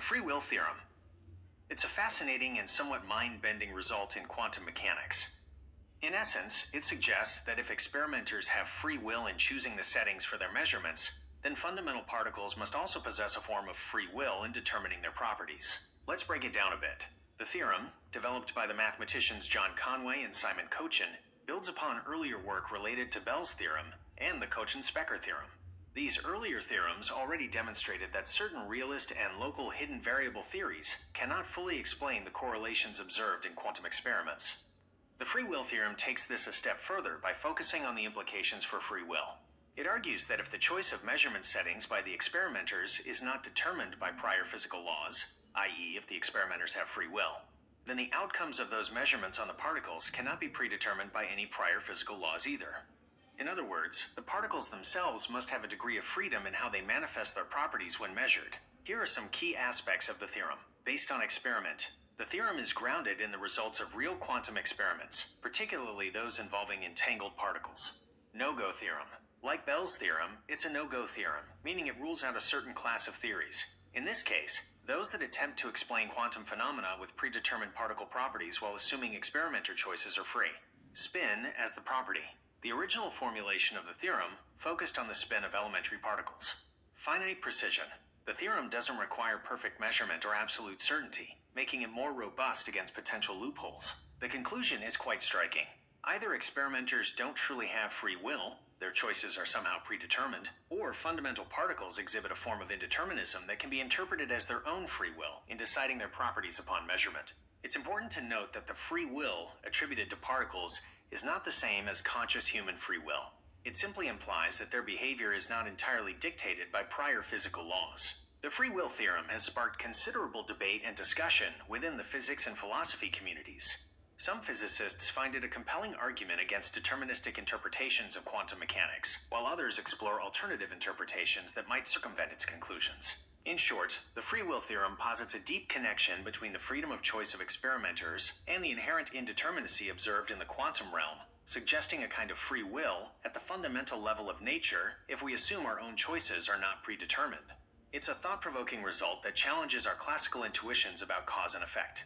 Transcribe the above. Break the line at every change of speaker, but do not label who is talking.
free will theorem. It's a fascinating and somewhat mind-bending result in quantum mechanics. In essence, it suggests that if experimenters have free will in choosing the settings for their measurements, then fundamental particles must also possess a form of free will in determining their properties. Let's break it down a bit. The theorem, developed by the mathematicians John Conway and Simon Cochin, builds upon earlier work related to Bell's theorem and the Cochin-Specker theorem. These earlier theorems already demonstrated that certain realist and local hidden variable theories cannot fully explain the correlations observed in quantum experiments. The free will theorem takes this a step further by focusing on the implications for free will. It argues that if the choice of measurement settings by the experimenters is not determined by prior physical laws, i.e. if the experimenters have free will, then the outcomes of those measurements on the particles cannot be predetermined by any prior physical laws either. In other words, the particles themselves must have a degree of freedom in how they manifest their properties when measured. Here are some key aspects of the theorem. Based on experiment, the theorem is grounded in the results of real quantum experiments, particularly those involving entangled particles. No-go theorem. Like Bell's theorem, it's a no-go theorem, meaning it rules out a certain class of theories. In this case, those that attempt to explain quantum phenomena with predetermined particle properties while assuming experimenter choices are free. Spin as the property. The original formulation of the theorem focused on the spin of elementary particles. Finite precision. The theorem doesn't require perfect measurement or absolute certainty, making it more robust against potential loopholes. The conclusion is quite striking. Either experimenters don't truly have free will, their choices are somehow predetermined, or fundamental particles exhibit a form of indeterminism that can be interpreted as their own free will in deciding their properties upon measurement. It's important to note that the free will attributed to particles is not the same as conscious human free will. It simply implies that their behavior is not entirely dictated by prior physical laws. The free will theorem has sparked considerable debate and discussion within the physics and philosophy communities. Some physicists find it a compelling argument against deterministic interpretations of quantum mechanics, while others explore alternative interpretations that might circumvent its conclusions. In short, the free will theorem posits a deep connection between the freedom of choice of experimenters and the inherent indeterminacy observed in the quantum realm, suggesting a kind of free will at the fundamental level of nature if we assume our own choices are not predetermined. It's a thought-provoking result that challenges our classical intuitions about cause and effect.